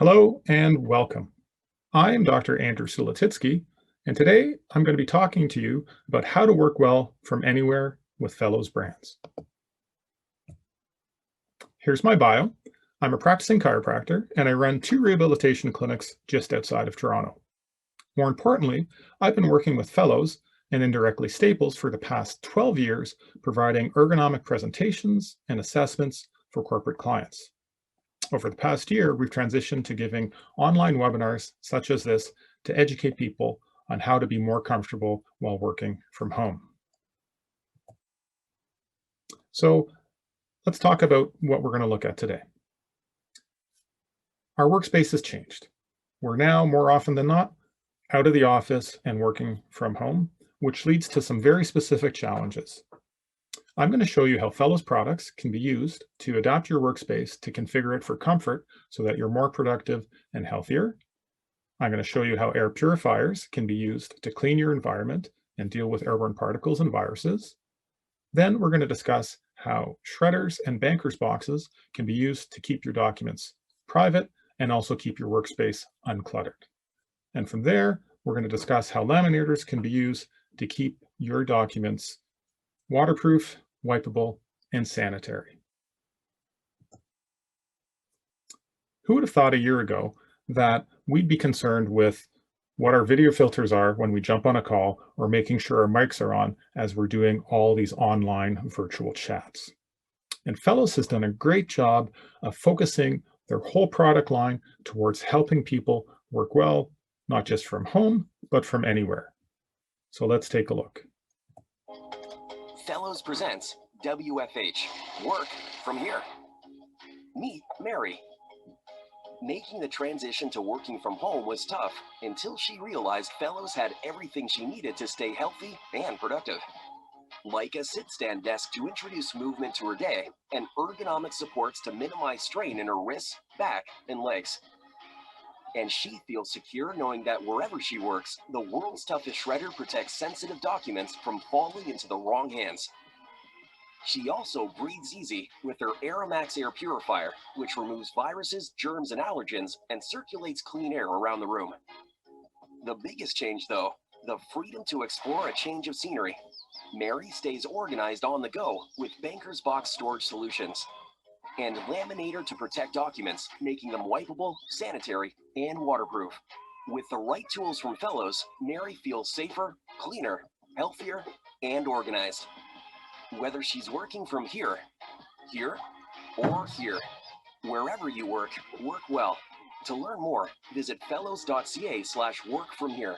Hello and welcome. I am Dr. Andrew Sulatitsky, and today I'm going to be talking to you about how to work well from anywhere with Fellows brands. Here's my bio. I'm a practicing chiropractor and I run 2 rehabilitation clinics just outside of Toronto. More importantly, I've been working with Fellows and indirectly Staples for the past 12 years, providing ergonomic presentations and assessments for corporate clients. Over the past year, we've transitioned to giving online webinars such as this to educate people on how to be more comfortable while working from home. So let's talk about what we're going to look at today. Our workspace has changed. We're now more often than not out of the office and working from home, which leads to some very specific challenges. I'm going to show you how Fellows products can be used to adapt your workspace to configure it for comfort so that you're more productive and healthier. I'm going to show you how air purifiers can be used to clean your environment and deal with airborne particles and viruses. Then we're going to discuss how shredders and bankers boxes can be used to keep your documents private and also keep your workspace uncluttered. And from there, we're going to discuss how laminators can be used to keep your documents waterproof, wipeable, and sanitary. Who would have thought a year ago that we'd be concerned with what our video filters are when we jump on a call or making sure our mics are on as we're doing all these online virtual chats? And Fellows has done a great job of focusing their whole product line towards helping people work well, not just from home, but from anywhere. So let's take a look. Fellows presents WFH, Work From Here. Meet Mary. Making the transition to working from home was tough until she realized Fellows had everything she needed to stay healthy and productive. Like a sit-stand desk to introduce movement to her day and ergonomic supports to minimize strain in her wrists, back, and legs. And she feels secure knowing that wherever she works, the world's toughest shredder protects sensitive documents from falling into the wrong hands. She also breathes easy with her Aeromax air purifier, which removes viruses, germs, and allergens and circulates clean air around the room. The biggest change, though, the freedom to explore a change of scenery. Mary stays organized on the go with Banker's Box storage solutions and Laminator to protect documents, making them wipeable, sanitary, and waterproof. With the right tools from Fellows, Mary feels safer, cleaner, healthier, and organized. Whether she's working from here, or here, wherever you work, work well. To learn more, visit fellows.ca/workfromhere.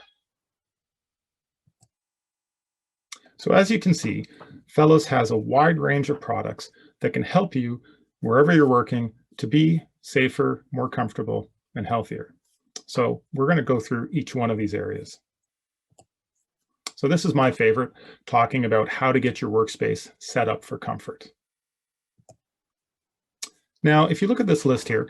So as you can see, Fellows has a wide range of products that can help you wherever you're working to be safer, more comfortable, and healthier. So we're going to go through each one of these areas. So this is my favorite, talking about how to get your workspace set up for comfort. Now, if you look at this list here,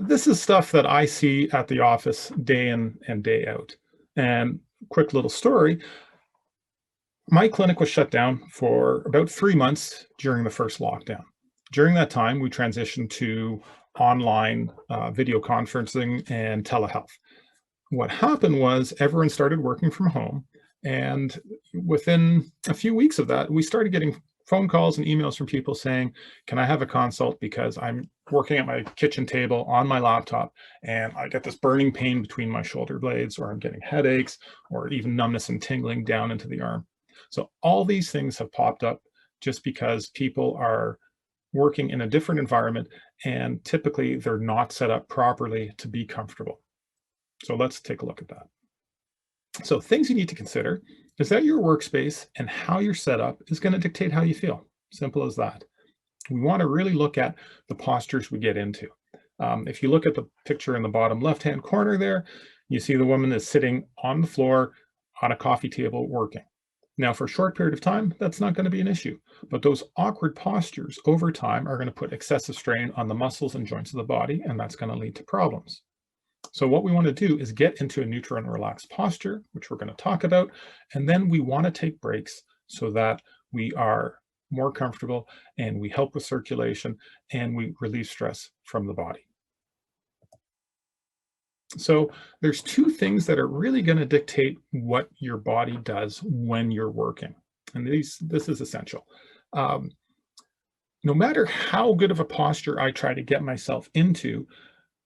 this is stuff that I see at the office day in and day out. And quick little story, my clinic was shut down for about 3 months during the first lockdown. During that time, we transitioned to online video conferencing and telehealth. What happened was everyone started working from home. And within a few weeks of that, we started getting phone calls and emails from people saying, can I have a consult because I'm working at my kitchen table on my laptop and I get this burning pain between my shoulder blades, or I'm getting headaches, or even numbness and tingling down into the arm. So all these things have popped up just because people are working in a different environment and typically they're not set up properly to be comfortable. So let's take a look at that. So things you need to consider is that your workspace and how you're set up is going to dictate how you feel. Simple as that. We want to really look at the postures we get into. If you look at the picture in the bottom left-hand corner there, you see the woman is sitting on the floor on a coffee table working. Now, for a short period of time, that's not going to be an issue, but those awkward postures over time are going to put excessive strain on the muscles and joints of the body, and that's going to lead to problems. So what we want to do is get into a neutral and relaxed posture, which we're going to talk about, and then we want to take breaks so that we are more comfortable and we help with circulation and we relieve stress from the body. So there's two things that are really going to dictate what your body does when you're working. And this is essential. Um, no matter how good of a posture I try to get myself into,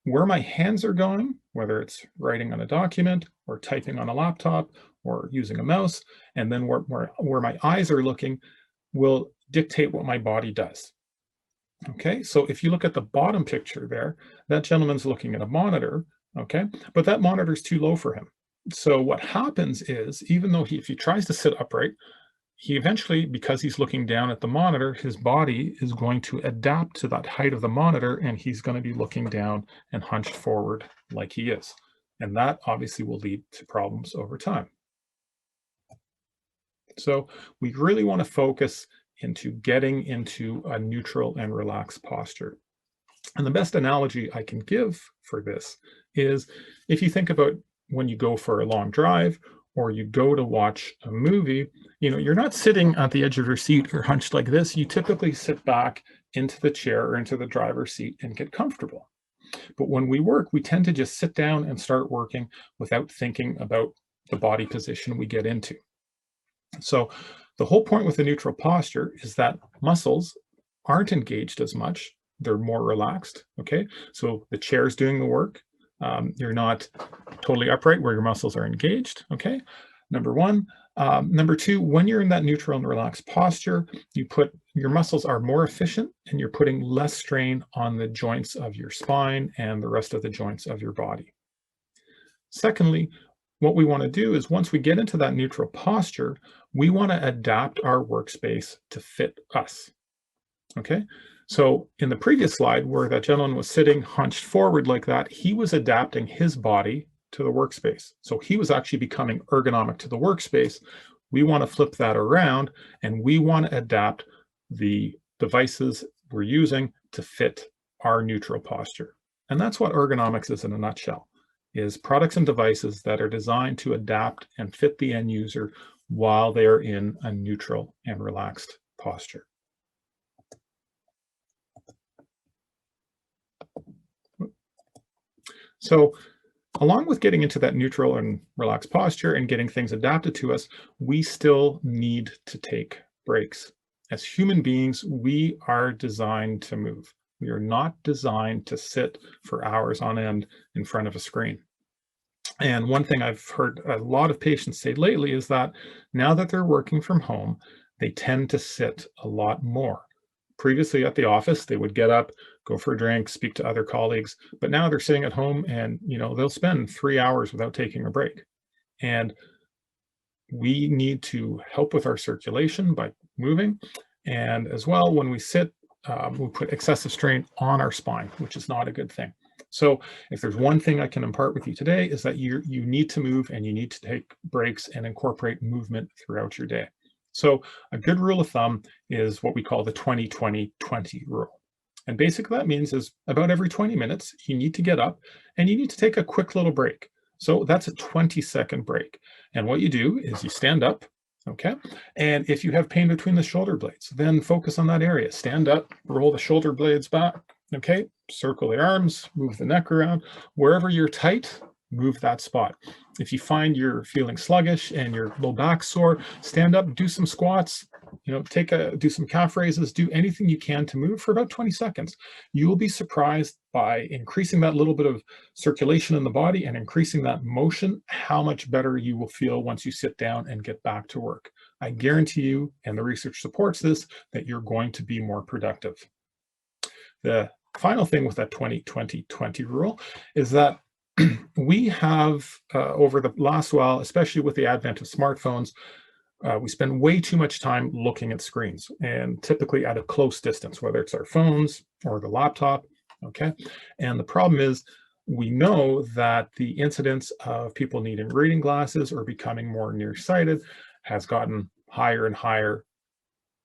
where my hands are going, whether it's writing on a document or typing on a laptop or using a mouse, and then where my eyes are looking will dictate what my body does. Okay, so if you look at the bottom picture there, that gentleman's looking at a monitor, okay, but that monitor's too low for him. So what happens is, even though if he tries to sit upright, he eventually, because he's looking down at the monitor, his body is going to adapt to that height of the monitor, and he's going to be looking down and hunched forward like he is. And that obviously will lead to problems over time. So we really want to focus into getting into a neutral and relaxed posture. And the best analogy I can give for this is if you think about when you go for a long drive or you go to watch a movie, you're not sitting at the edge of your seat or hunched like this. You typically sit back into the chair or into the driver's seat and get comfortable. But when we work, we tend to just sit down and start working without thinking about the body position we get into. So the whole point with the neutral posture is that muscles aren't engaged as much. They're more relaxed. Okay. So the chair is doing the work. You're not totally upright where your muscles are engaged. Okay. Number one. Number two, when you're in that neutral and relaxed posture, your muscles are more efficient and you're putting less strain on the joints of your spine and the rest of the joints of your body. Secondly, what we want to do is once we get into that neutral posture, we want to adapt our workspace to fit us. Okay. So in the previous slide where that gentleman was sitting hunched forward like that, he was adapting his body to the workspace. So he was actually becoming ergonomic to the workspace. We want to flip that around and we want to adapt the devices we're using to fit our neutral posture. And that's what ergonomics is in a nutshell, is products and devices that are designed to adapt and fit the end user while they're in a neutral and relaxed posture. So along with getting into that neutral and relaxed posture and getting things adapted to us, we still need to take breaks. As human beings, we are designed to move. We are not designed to sit for hours on end in front of a screen. And one thing I've heard a lot of patients say lately is that now that they're working from home, they tend to sit a lot more. Previously at the office, they would get up, go for a drink, speak to other colleagues, but now they're sitting at home and they'll spend 3 hours without taking a break. And we need to help with our circulation by moving. And as well, when we sit, we put excessive strain on our spine, which is not a good thing. So if there's one thing I can impart with you today is that you need to move and you need to take breaks and incorporate movement throughout your day. So a good rule of thumb is what we call the 20-20-20 rule. And basically that means is about every 20 minutes, you need to get up and you need to take a quick little break. So that's a 20-second break. And what you do is you stand up, okay? And if you have pain between the shoulder blades, then focus on that area. Stand up, roll the shoulder blades back, okay? Circle the arms, move the neck around. Wherever you're tight, move that spot. If you find you're feeling sluggish and your low back sore, stand up, do some squats, do some calf raises, do anything you can to move for about 20 seconds. You will be surprised by increasing that little bit of circulation in the body and increasing that motion, how much better you will feel once you sit down and get back to work. I guarantee you, and the research supports this, that you're going to be more productive. The final thing with that 20-20-20 rule is that we have, over the last while, especially with the advent of smartphones, we spend way too much time looking at screens and typically at a close distance, whether it's our phones or the laptop, okay? And the problem is we know that the incidence of people needing reading glasses or becoming more nearsighted has gotten higher and higher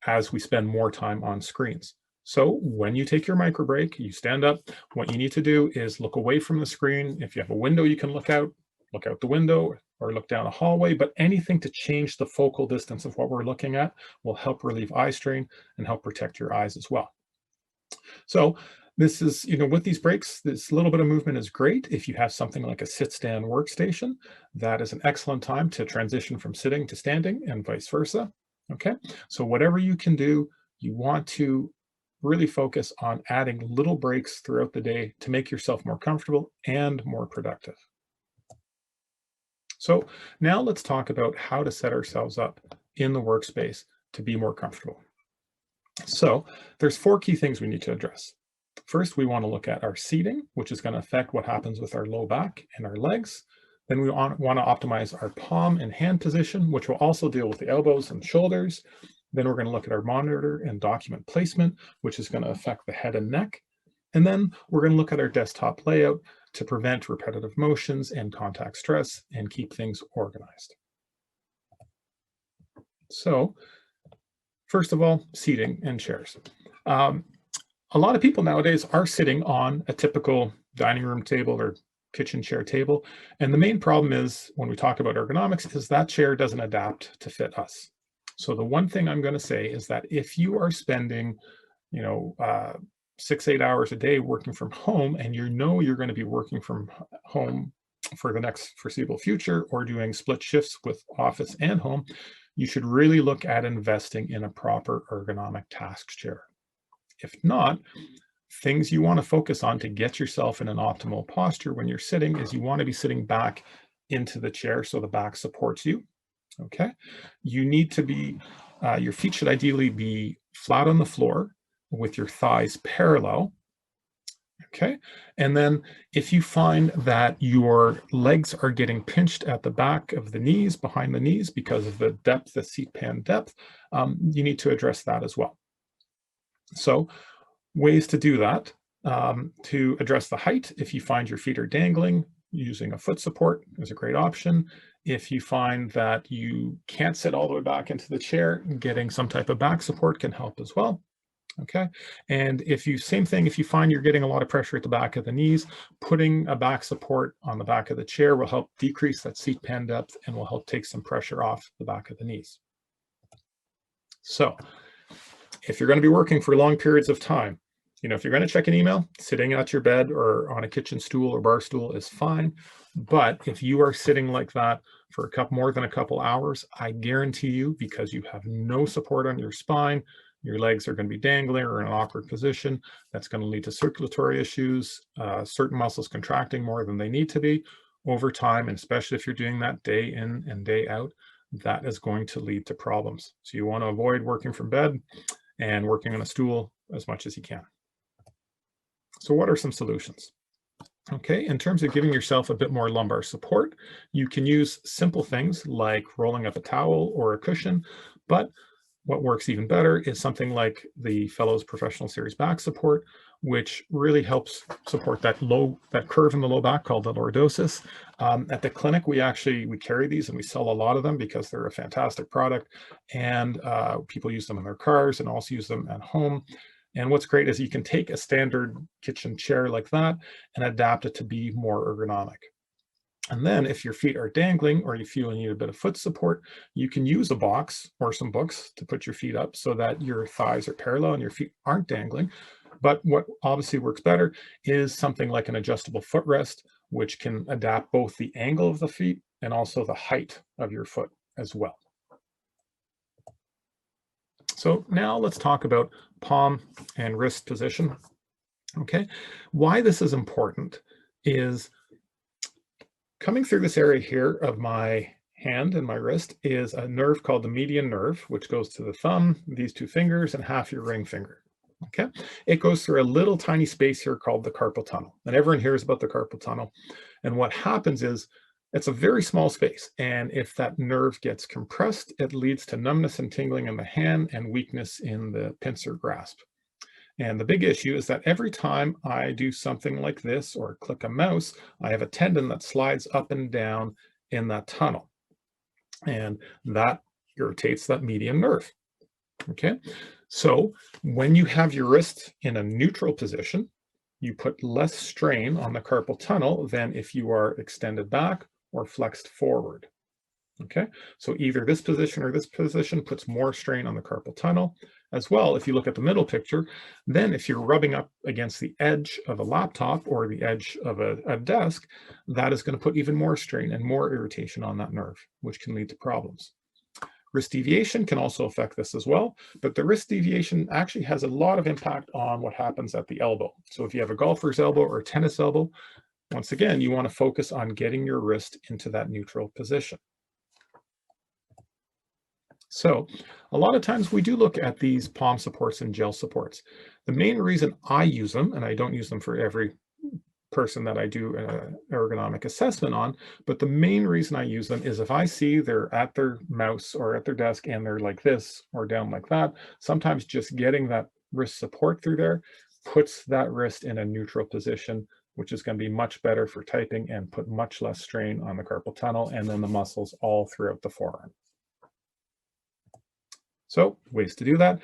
as we spend more time on screens. So when you take your micro break, you stand up, what you need to do is look away from the screen. If you have a window you can look out the window or look down a hallway, but anything to change the focal distance of what we're looking at will help relieve eye strain and help protect your eyes as well. So This is, with these breaks, this little bit of movement is great. If you have something like a sit-stand workstation, that is an excellent time to transition from sitting to standing and vice versa. Okay, so whatever you can do, you want to really focus on adding little breaks throughout the day to make yourself more comfortable and more productive. So now let's talk about how to set ourselves up in the workspace to be more comfortable. So there's four key things we need to address. First, we want to look at our seating, which is going to affect what happens with our low back and our legs. Then we want to optimize our palm and hand position, which will also deal with the elbows and shoulders. Then we're going to look at our monitor and document placement, which is going to affect the head and neck. And then we're going to look at our desktop layout to prevent repetitive motions and contact stress and keep things organized. So first of all, seating and chairs. A lot of people nowadays are sitting on a typical dining room table or kitchen chair table. And the main problem is when we talk about ergonomics is that chair doesn't adapt to fit us. So the one thing I'm going to say is that if you are spending, 6, 8 hours a day working from home, and you're going to be working from home for the next foreseeable future or doing split shifts with office and home, you should really look at investing in a proper ergonomic task chair. If not, things you want to focus on to get yourself in an optimal posture when you're sitting is you want to be sitting back into the chair so the back supports you. Okay. You need to be, your feet should ideally be flat on the floor with your thighs parallel. Okay. And then if you find that your legs are getting pinched at the back of the knees, behind the knees, because of the depth, the seat pan depth, you need to address that as well. So ways to do that, to address the height, if you find your feet are dangling, using a foot support is a great option. If you find that you can't sit all the way back into the chair, getting some type of back support can help as well. Okay. And same thing, if you find you're getting a lot of pressure at the back of the knees, putting a back support on the back of the chair will help decrease that seat pan depth and will help take some pressure off the back of the knees. So if you're going to be working for long periods of time, if you're going to check an email, sitting at your bed or on a kitchen stool or bar stool is fine. But if you are sitting like that for more than a couple hours, I guarantee you, because you have no support on your spine, your legs are going to be dangling or in an awkward position. That's going to lead to circulatory issues, certain muscles contracting more than they need to be over time. And especially if you're doing that day in and day out, that is going to lead to problems. So you want to avoid working from bed and working on a stool as much as you can. So what are some solutions? Okay, in terms of giving yourself a bit more lumbar support, you can use simple things like rolling up a towel or a cushion, but what works even better is something like the Fellows Professional Series back support, which really helps support that curve in the low back called the lordosis. At the clinic, we carry these and we sell a lot of them because they're a fantastic product, and people use them in their cars and also use them at home. And what's great is you can take a standard kitchen chair like that and adapt it to be more ergonomic. And then if your feet are dangling or you feel you need a bit of foot support, you can use a box or some books to put your feet up so that your thighs are parallel and your feet aren't dangling. But what obviously works better is something like an adjustable footrest, which can adapt both the angle of the feet and also the height of your foot as well. So now let's talk about palm and wrist position. Okay, why this is important is coming through this area here of my hand and my wrist is a nerve called the median nerve, which goes to the thumb, these two fingers, and half your ring finger. Okay, it goes through a little tiny space here called the carpal tunnel, and everyone hears about the carpal tunnel. And what happens is it's a very small space, and if that nerve gets compressed, it leads to numbness and tingling in the hand and weakness in the pincer grasp. And the big issue is that every time I do something like this or click a mouse, I have a tendon that slides up and down in that tunnel. And that irritates that median nerve. Okay, so when you have your wrist in a neutral position, you put less strain on the carpal tunnel than if you are extended back or flexed forward. Okay, so either this position or this position puts more strain on the carpal tunnel. As well, if you look at the middle picture, then if you're rubbing up against the edge of a laptop or the edge of a desk, that is going to put even more strain and more irritation on that nerve, which can lead to problems. Wrist deviation can also affect this as well, but the wrist deviation actually has a lot of impact on what happens at the elbow. So if you have a golfer's elbow or a tennis elbow, once again, you want to focus on getting your wrist into that neutral position. So a lot of times we do look at these palm supports and gel supports. The main reason I use them, and I don't use them for every person that I do an ergonomic assessment on, but the main reason I use them is if I see they're at their mouse or at their desk and they're like this or down like that, sometimes just getting that wrist support through there puts that wrist in a neutral position, which is going to be much better for typing and put much less strain on the carpal tunnel and then the muscles all throughout the forearm. So ways to do that.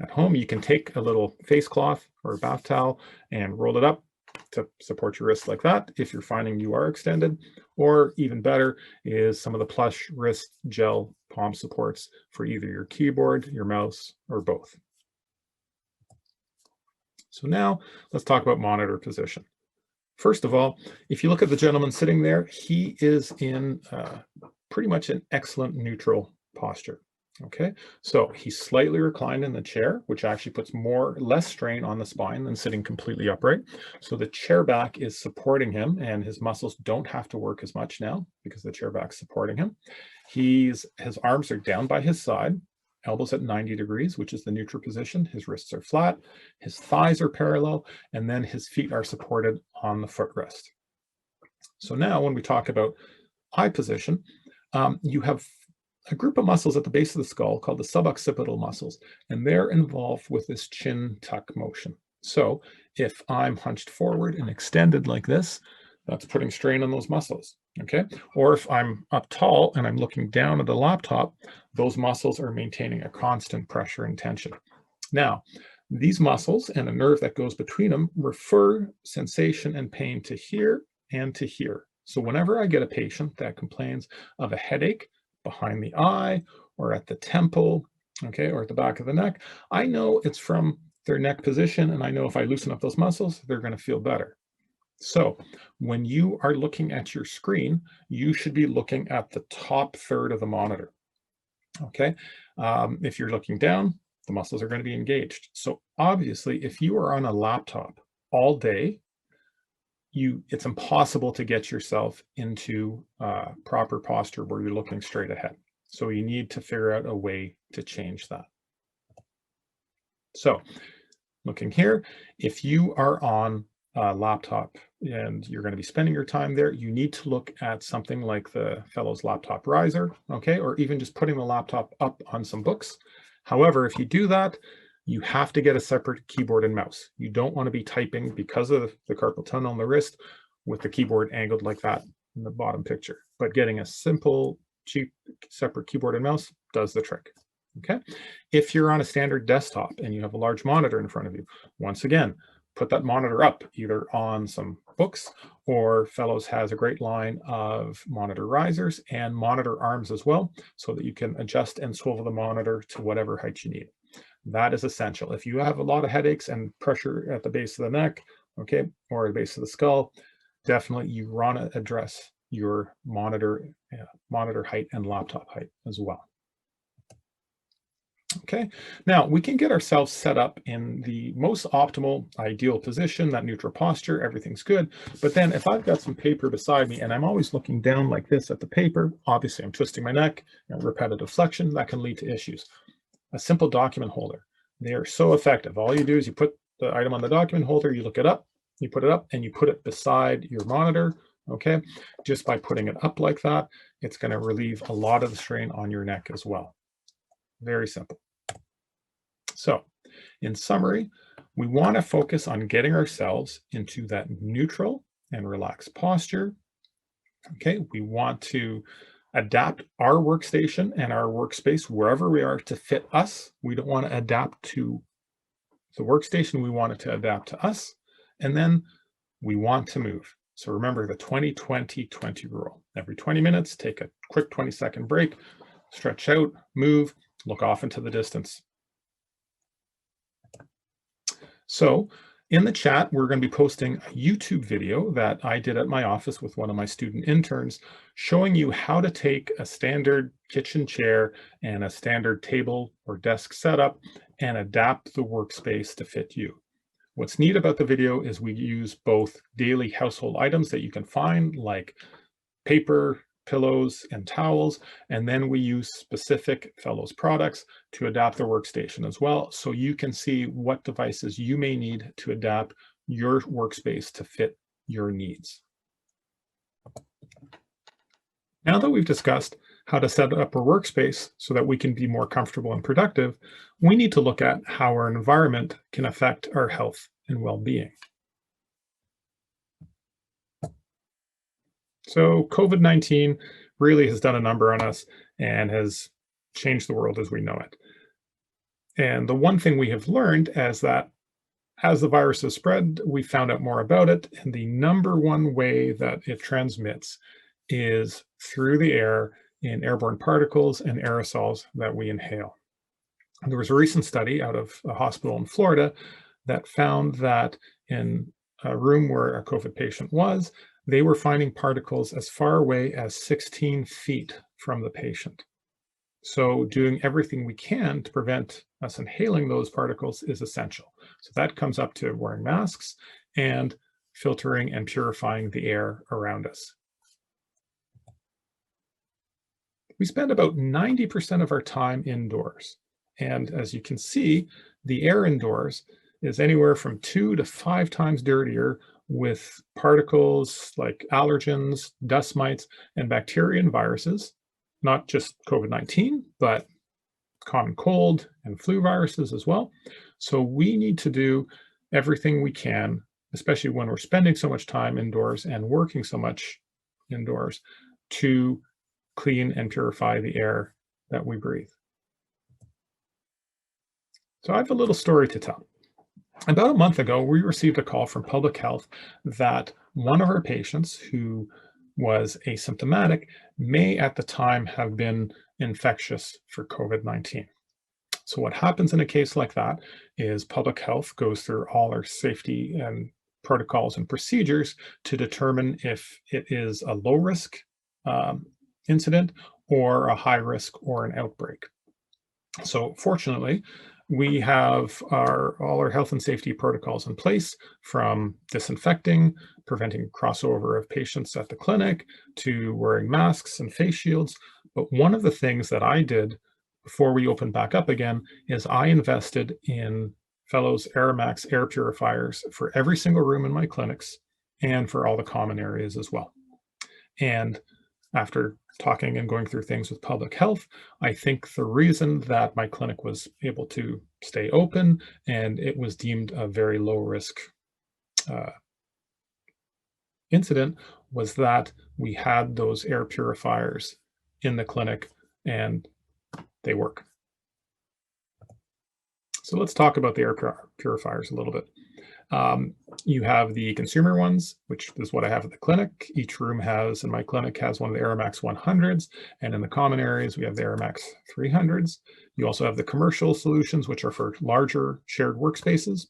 At home, you can take a little face cloth or a bath towel and roll it up to support your wrist like that if you're finding you are extended, or even better is some of the plush wrist gel palm supports for either your keyboard, your mouse, or both. So now let's talk about monitor position. First of all, if you look at the gentleman sitting there, he is in pretty much an excellent neutral posture. Okay, so he's slightly reclined in the chair, which actually puts less strain on the spine than sitting completely upright. So the chair back is supporting him and his muscles don't have to work as much now because the chair back's supporting him. His arms are down by his side, elbows at 90 degrees, which is the neutral position. His wrists are flat, his thighs are parallel, and then his feet are supported on the footrest. So now when we talk about eye position, you have a group of muscles at the base of the skull called the suboccipital muscles, and they're involved with this chin tuck motion. So if I'm hunched forward and extended like this, that's putting strain on those muscles, okay? Or if I'm up tall and I'm looking down at the laptop, those muscles are maintaining a constant pressure and tension. Now, these muscles and a nerve that goes between them refer sensation and pain to here and to here. So whenever I get a patient that complains of a headache behind the eye or at the temple, okay, or at the back of the neck, I know it's from their neck position, and I know if I loosen up those muscles, they're going to feel better. So when you are looking at your screen, you should be looking at the top third of the monitor, okay? If you're looking down, the muscles are going to be engaged. So obviously, if you are on a laptop all day, it's impossible to get yourself into proper posture where you're looking straight ahead. So you need to figure out a way to change that. So looking here, if you are on a laptop and you're going to be spending your time there, you need to look at something like the Fellows Laptop Riser, okay, or even just putting the laptop up on some books. However, if you do that, you have to get a separate keyboard and mouse. You don't want to be typing because of the carpal tunnel on the wrist with the keyboard angled like that in the bottom picture. But getting a simple, cheap, separate keyboard and mouse does the trick. Okay. If you're on a standard desktop and you have a large monitor in front of you, once again, put that monitor up either on some books, or Fellows has a great line of monitor risers and monitor arms as well, so that you can adjust and swivel the monitor to whatever height you need. That is essential. If you have a lot of headaches and pressure at the base of the neck, okay, or the base of the skull, definitely you want to address your monitor height and laptop height as well. Okay, now we can get ourselves set up in the most optimal, ideal position, that neutral posture, everything's good. But then if I've got some paper beside me and I'm always looking down like this at the paper, obviously I'm twisting my neck, repetitive flexion, that can lead to issues. A simple document holder. They are so effective. All you do is you put the item on the document holder, you look it up, you put it up, and you put it beside your monitor, okay? Just by putting it up like that, it's going to relieve a lot of the strain on your neck as well. Very simple. So, in summary, we want to focus on getting ourselves into that neutral and relaxed posture. Okay, we want to adapt our workstation and our workspace wherever we are to fit us. We don't want to adapt to the workstation. We want it to adapt to us. And then we want to move. So remember the 20-20-20 rule. Every 20 minutes, take a quick 20-second break, stretch out, move, look off into the distance. So in the chat, we're going to be posting a YouTube video that I did at my office with one of my student interns, showing you how to take a standard kitchen chair and a standard table or desk setup and adapt the workspace to fit you. What's neat about the video is we use both daily household items that you can find, like paper, pillows, and towels, and then we use specific Fellows products to adapt the workstation as well, so you can see what devices you may need to adapt your workspace to fit your needs. Now that we've discussed how to set up our workspace so that we can be more comfortable and productive, we need to look at how our environment can affect our health and well-being. So COVID-19 really has done a number on us and has changed the world as we know it. And the one thing we have learned is that as the virus has spread, we found out more about it. And the number one way that it transmits is through the air in airborne particles and aerosols that we inhale. And there was a recent study out of a hospital in Florida that found that in a room where a COVID patient was, they were finding particles as far away as 16 feet from the patient. So doing everything we can to prevent us inhaling those particles is essential. So that comes up to wearing masks and filtering and purifying the air around us. We spend about 90% of our time indoors. And as you can see, the air indoors is anywhere from 2 to 5 times dirtier with particles like allergens, dust mites, and bacteria and viruses, not just COVID-19, but common cold and flu viruses as well. So we need to do everything we can, especially when we're spending so much time indoors and working so much indoors, to clean and purify the air that we breathe. So I have a little story to tell. About a month ago, we received a call from public health that one of our patients who was asymptomatic may at the time have been infectious for COVID-19. So what happens in a case like that is public health goes through all our safety and protocols and procedures to determine if it is a low risk incident or a high risk or an outbreak. So fortunately, we have all our health and safety protocols in place, from disinfecting, preventing crossover of patients at the clinic, to wearing masks and face shields. But one of the things that I did before we opened back up again is I invested in Fellows AirMax air purifiers for every single room in my clinics and for all the common areas as well. And after talking and going through things with public health, I think the reason that my clinic was able to stay open and it was deemed a very low risk incident was that we had those air purifiers in the clinic and they work. So let's talk about the air purifiers a little bit. You have the consumer ones, which is what I have at the clinic. Each room has, in my clinic, has one of the AirMax 100s, and in the common areas, we have the AirMax 300s. You also have the commercial solutions, which are for larger shared workspaces.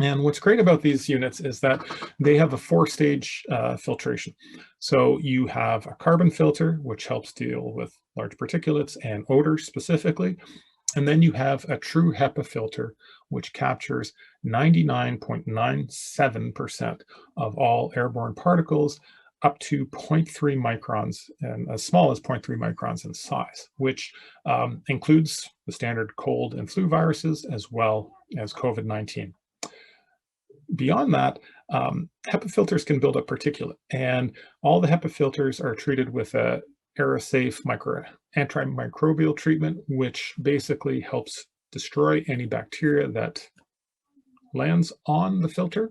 And what's great about these units is that they have a 4-stage filtration. So you have a carbon filter, which helps deal with large particulates and odors specifically. And then you have a true HEPA filter, which captures 99.97% of all airborne particles up to 0.3 microns and as small as 0.3 microns in size, which includes the standard cold and flu viruses as well as COVID-19. Beyond that, HEPA filters can build up particulate, and all the HEPA filters are treated with a AeroSafe antimicrobial treatment, which basically helps destroy any bacteria that lands on the filter.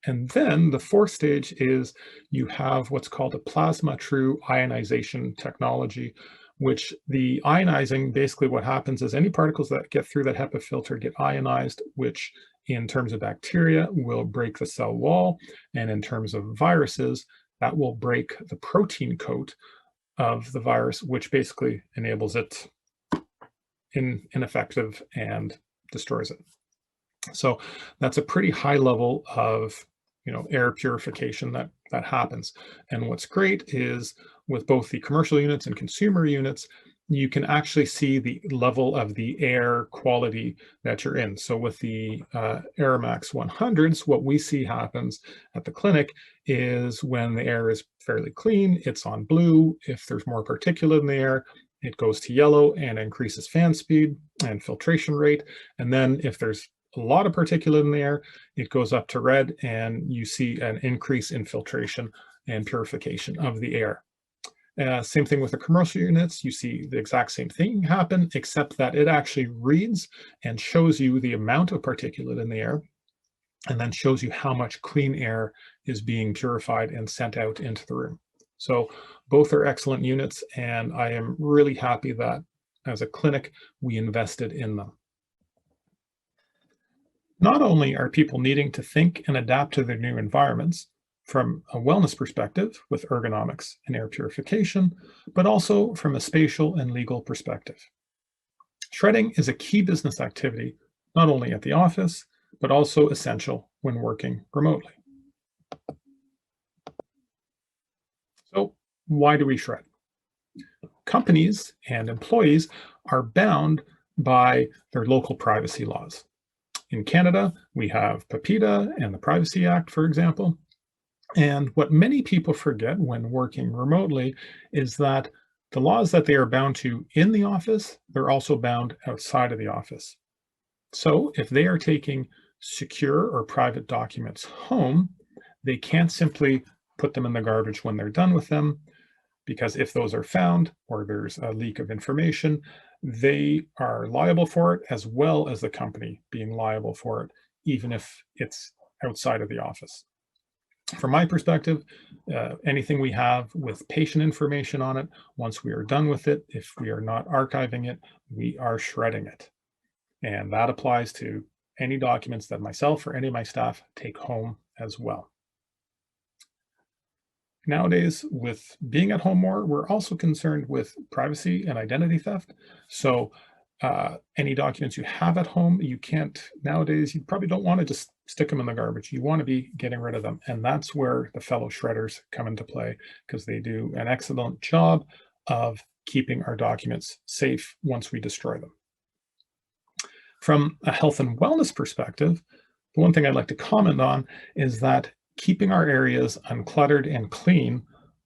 And then the 4th stage is you have what's called a plasma true ionization technology, which the ionizing, basically what happens is any particles that get through that HEPA filter get ionized, which in terms of bacteria will break the cell wall. And in terms of viruses, that will break the protein coat of the virus, which basically enables it ineffective and destroys it. So that's a pretty high level of air purification that happens. And what's great is with both the commercial units and consumer units, you can actually see the level of the air quality that you're in. So with the AirMax 100s, what we see happens at the clinic is when the air is fairly clean, it's on blue. If there's more particulate in the air, it goes to yellow and increases fan speed and filtration rate. And then if there's a lot of particulate in the air, it goes up to red, and you see an increase in filtration and purification of the air. Same thing with the commercial units. You see the exact same thing happen, except that it actually reads and shows you the amount of particulate in the air, and then shows you how much clean air is being purified and sent out into the room. So both are excellent units, and I am really happy that as a clinic, we invested in them. Not only are people needing to think and adapt to their new environments from a wellness perspective with ergonomics and air purification, but also from a spatial and legal perspective. Shredding is a key business activity, not only at the office, but also essential when working remotely. So why do we shred? Companies and employees are bound by their local privacy laws. In Canada, we have PIPEDA and the Privacy Act, for example. And what many people forget when working remotely is that the laws that they are bound to in the office, they're also bound outside of the office. So if they are taking secure or private documents home, they can't simply put them in the garbage when they're done with them, because if those are found or there's a leak of information, they are liable for it, as well as the company being liable for it, even if it's outside of the office. From my perspective, anything we have with patient information on it, once we are done with it, if we are not archiving it, we are shredding it. And that applies to any documents that myself or any of my staff take home as well. Nowadays, with being at home more, we're also concerned with privacy and identity theft. So any documents you have at home, you can't, nowadays, you probably don't want to just stick them in the garbage. You want to be getting rid of them. And that's where the fellow shredders come into play, because they do an excellent job of keeping our documents safe once we destroy them. From a health and wellness perspective, the one thing I'd like to comment on is that keeping our areas uncluttered and clean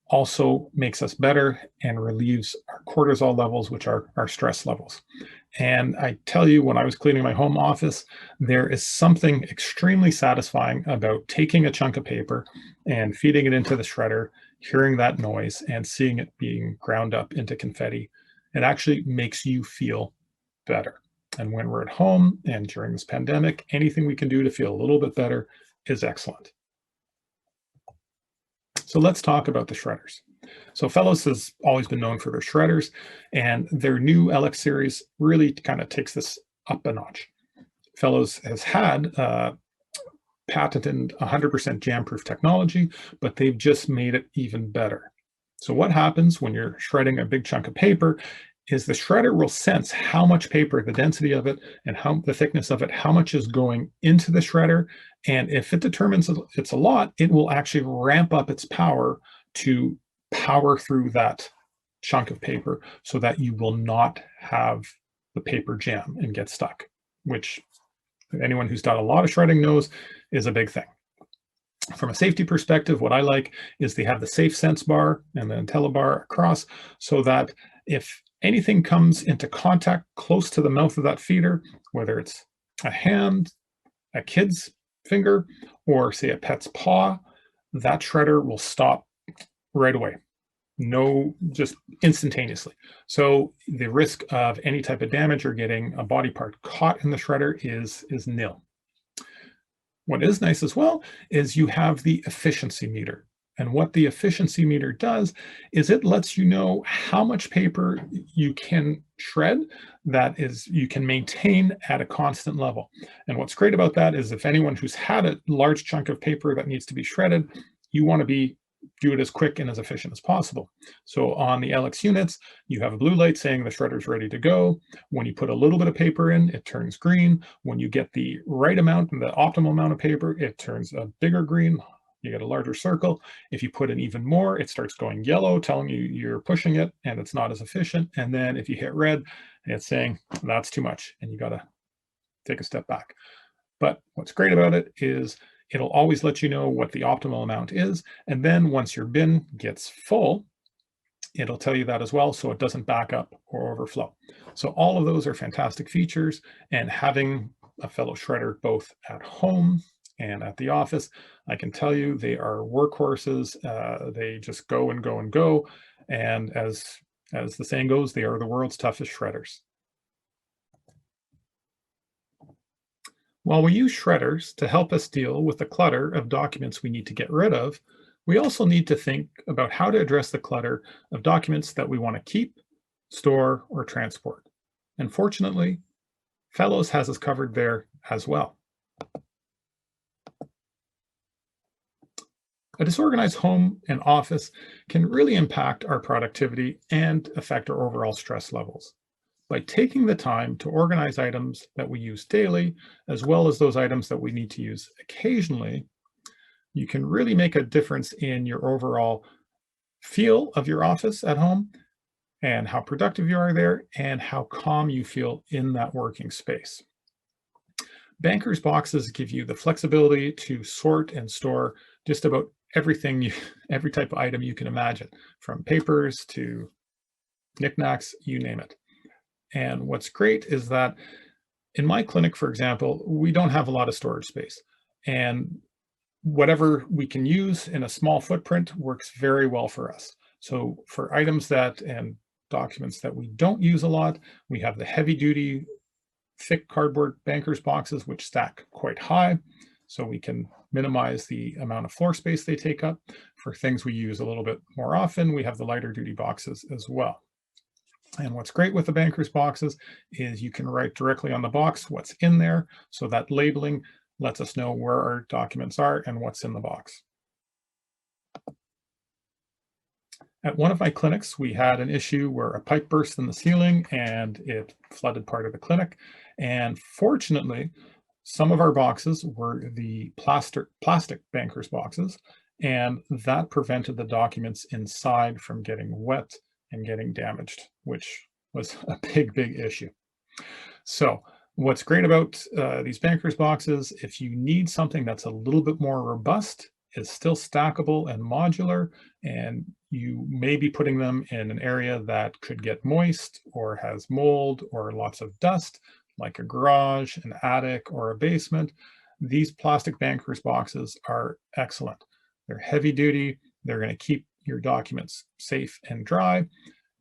also makes us better and relieves our cortisol levels, which are our stress levels. And I tell you, when I was cleaning my home office, there is something extremely satisfying about taking a chunk of paper and feeding it into the shredder, hearing that noise and seeing it being ground up into confetti. It actually makes you feel better. And when we're at home and during this pandemic, anything we can do to feel a little bit better is excellent. So let's talk about the shredders. So Fellows has always been known for their shredders, and their new LX series really kind of takes this up a notch. Fellows has had patented 100% jam-proof technology, but they've just made it even better. So what happens when you're shredding a big chunk of paper is the shredder will sense how much paper, the density of it, and the thickness of it, how much is going into the shredder. And if it determines it's a lot, it will actually ramp up its power to power through that chunk of paper so that you will not have the paper jam and get stuck, which anyone who's done a lot of shredding knows is a big thing. From a safety perspective, what I like is they have the safe sense bar and the IntelliBar across, so that if anything comes into contact close to the mouth of that feeder, whether it's a hand, a kid's finger, or say a pet's paw, that shredder will stop right away. No, just instantaneously. So the risk of any type of damage or getting a body part caught in the shredder is nil. What is nice as well is you have the efficiency meter. And what the efficiency meter does is it lets you know how much paper you can shred, that is, you can maintain at a constant level. And what's great about that is if anyone who's had a large chunk of paper that needs to be shredded, you want to be do it as quick and as efficient as possible. So on the LX units, you have a blue light saying the shredder's ready to go. When you put a little bit of paper in, it turns green. When you get the right amount and the optimal amount of paper, it turns a bigger green. You get a larger circle. If you put in even more, it starts going yellow, telling you you're pushing it and it's not as efficient. And then if you hit red, it's saying that's too much and you got to take a step back. But what's great about it is it'll always let you know what the optimal amount is. And then once your bin gets full, it'll tell you that as well, so it doesn't back up or overflow. So all of those are fantastic features, and having a fellow shredder both at home and at the office, I can tell you they are workhorses. They just go and go and go. And as the saying goes, they are the world's toughest shredders. While we use shredders to help us deal with the clutter of documents we need to get rid of, we also need to think about how to address the clutter of documents that we want to keep, store, or transport. And fortunately, Fellows has us covered there as well. A disorganized home and office can really impact our productivity and affect our overall stress levels. By taking the time to organize items that we use daily, as well as those items that we need to use occasionally, you can really make a difference in your overall feel of your office at home and how productive you are there and how calm you feel in that working space. Banker's boxes give you the flexibility to sort and store just about everything, every type of item you can imagine, from papers to knickknacks, you name it. And what's great is that in my clinic, for example, we don't have a lot of storage space. And whatever we can use in a small footprint works very well for us. So for items that and documents that we don't use a lot, we have the heavy duty, thick cardboard banker's boxes, which stack quite high. So we can minimize the amount of floor space they take up. For things we use a little bit more often, we have the lighter duty boxes as well. And what's great with the banker's boxes is you can write directly on the box what's in there. So that labeling lets us know where our documents are and what's in the box. At one of my clinics, we had an issue where a pipe burst in the ceiling and it flooded part of the clinic. And fortunately, some of our boxes were the plastic banker's boxes, and that prevented the documents inside from getting wet and getting damaged, which was a big, big issue. So what's great about these banker's boxes, if you need something that's a little bit more robust, is still stackable and modular, and you may be putting them in an area that could get moist or has mold or lots of dust, like a garage, an attic, or a basement. These plastic banker's boxes are excellent. They're heavy duty. They're going to keep your documents safe and dry,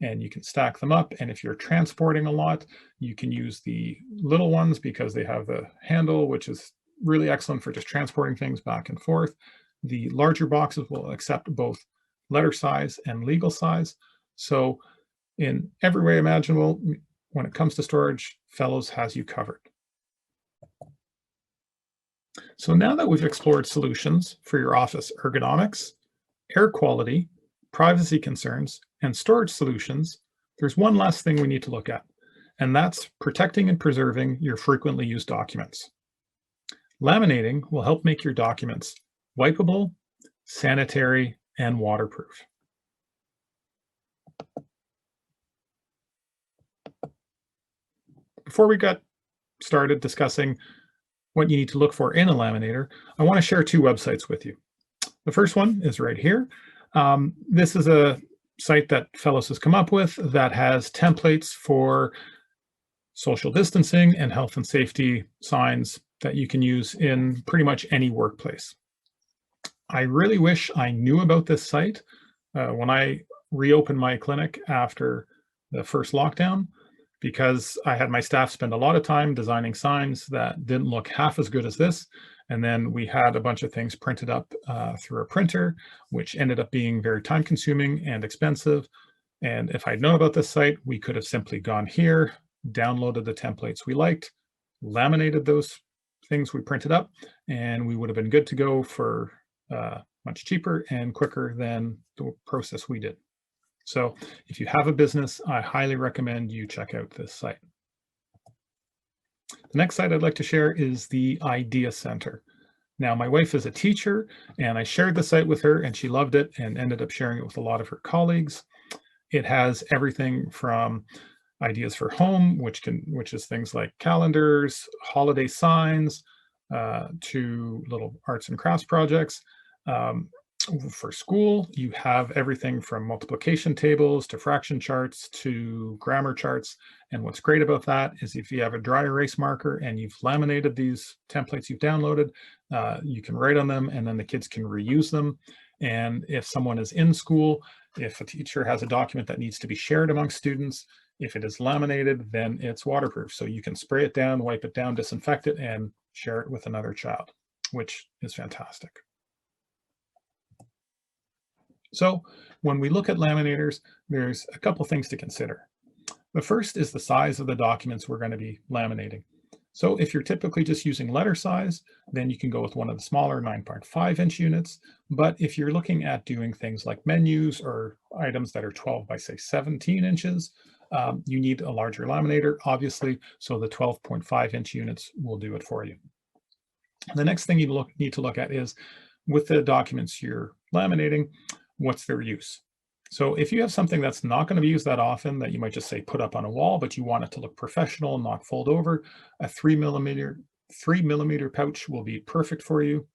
and you can stack them up. And if you're transporting a lot, you can use the little ones because they have the handle, which is really excellent for just transporting things back and forth. The larger boxes will accept both letter size and legal size. So in every way imaginable, when it comes to storage, Fellows has you covered. So now that we've explored solutions for your office ergonomics, air quality, privacy concerns, and storage solutions, there's one last thing we need to look at, and that's protecting and preserving your frequently used documents. Laminating will help make your documents wipeable, sanitary, and waterproof. Before we got started discussing what you need to look for in a laminator, I want to share two websites with you. The first one is right here. This is a site that Fellows has come up with that has templates for social distancing and health and safety signs that you can use in pretty much any workplace. I really wish I knew about this site when I reopened my clinic after the first lockdown, because I had my staff spend a lot of time designing signs that didn't look half as good as this. And then we had a bunch of things printed up through a printer, which ended up being very time consuming and expensive. And if I'd known about this site, we could have simply gone here, downloaded the templates we liked, laminated those things we printed up, and we would have been good to go for much cheaper and quicker than the process we did. So if you have a business, I highly recommend you check out this site. The next site I'd like to share is the Idea Center. Now, my wife is a teacher, and I shared the site with her, and she loved it and ended up sharing it with a lot of her colleagues. It has everything from ideas for home, which is things like calendars, holiday signs, to little arts and crafts projects. Um, for school, you have everything from multiplication tables to fraction charts to grammar charts. And what's great about that is if you have a dry erase marker and you've laminated these templates you've downloaded, you can write on them and then the kids can reuse them. And if someone is in school, if a teacher has a document that needs to be shared among students, if it is laminated, then it's waterproof. So you can spray it down, wipe it down, disinfect it, and share it with another child, which is fantastic. So when we look at laminators, there's a couple things to consider. The first is the size of the documents we're going to be laminating. So if you're typically just using letter size, then you can go with one of the smaller 9.5-inch units. But if you're looking at doing things like menus or items that are 12 by say 17 inches, you need a larger laminator, obviously, so the 12.5-inch units will do it for you. The next thing you need to look at is, with the documents you're laminating, what's their use? So if you have something that's not going to be used that often, that you might just say put up on a wall, but you want it to look professional and not fold over, a 3 millimeter pouch will be perfect for you.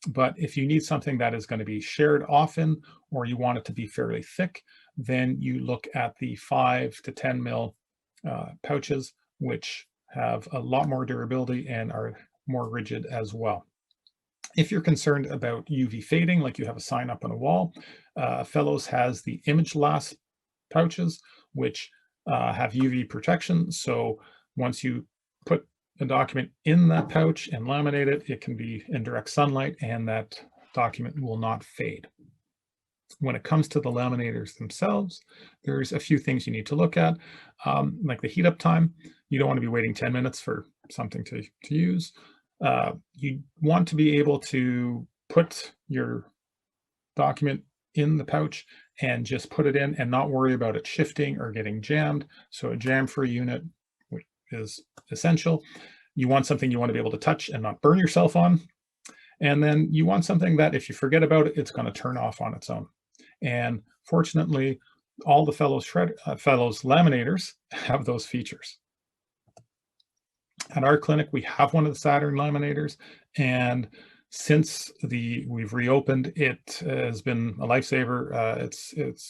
But if you need something that is going to be shared often, or you want it to be fairly thick, then you look at the 5 to 10 mil pouches, which have a lot more durability and are more rigid as well. If you're concerned about UV fading, like you have a sign up on a wall, Fellows has the image last pouches, which have UV protection. So once you put a document in that pouch and laminate it, it can be in direct sunlight and that document will not fade. When it comes to the laminators themselves, there's a few things you need to look at, like the heat up time. You don't want to be waiting 10 minutes for something to use. You want to be able to put your document in the pouch and just put it in and not worry about it shifting or getting jammed. So a jam-free unit, which is essential. You want something you want to be able to touch and not burn yourself on. And then you want something that if you forget about it, it's going to turn off on its own. And fortunately, all the Fellows laminators have those features. At our clinic, we have one of the Saturn laminators, and since we've reopened, it has been a lifesaver.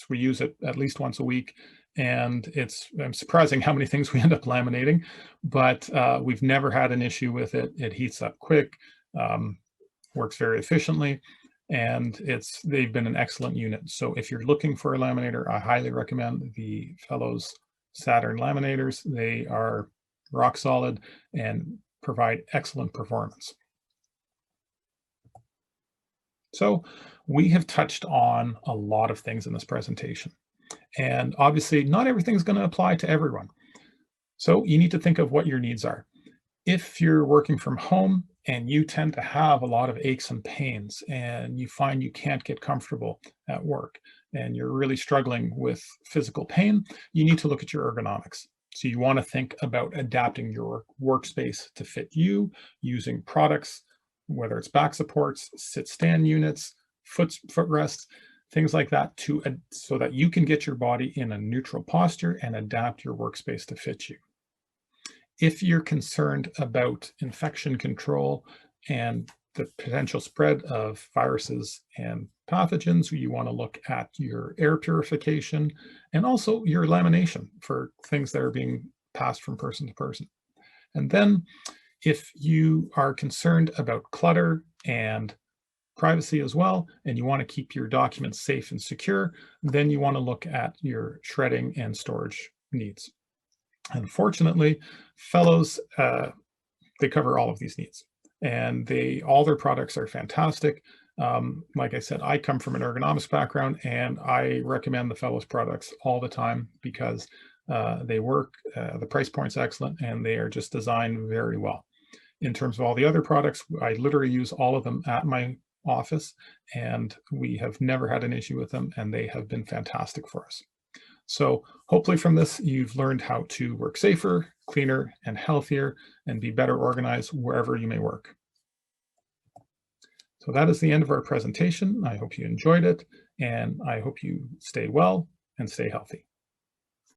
We use it at least once a week, and it's surprising how many things we end up laminating, but we've never had an issue with it. It heats up quick, works very efficiently, and they've been an excellent unit. So if you're looking for a laminator, I highly recommend the Fellows Saturn laminators. They are rock solid and provide excellent performance. So we have touched on a lot of things in this presentation, and obviously not everything's going to apply to everyone. So you need to think of what your needs are. If you're working from home and you tend to have a lot of aches and pains and you find you can't get comfortable at work and you're really struggling with physical pain, you need to look at your ergonomics. So you want to think about adapting your workspace to fit you using products, whether it's back supports, sit-stand units, footrests, things like that, so that you can get your body in a neutral posture and adapt your workspace to fit you. If you're concerned about infection control and the potential spread of viruses and pathogens, you want to look at your air purification and also your lamination for things that are being passed from person to person. And then if you are concerned about clutter and privacy as well, and you want to keep your documents safe and secure, then you want to look at your shredding and storage needs. Unfortunately, Fellows, they cover all of these needs, and all their products are fantastic. Like I said, I come from an ergonomics background, and I recommend the Fellows products all the time because they work, the price point's excellent, and they are just designed very well. In terms of all the other products, I literally use all of them at my office, and we have never had an issue with them, and they have been fantastic for us. So hopefully from this, you've learned how to work safer, cleaner, and healthier, and be better organized wherever you may work. So that is the end of our presentation. I hope you enjoyed it, and I hope you stay well and stay healthy.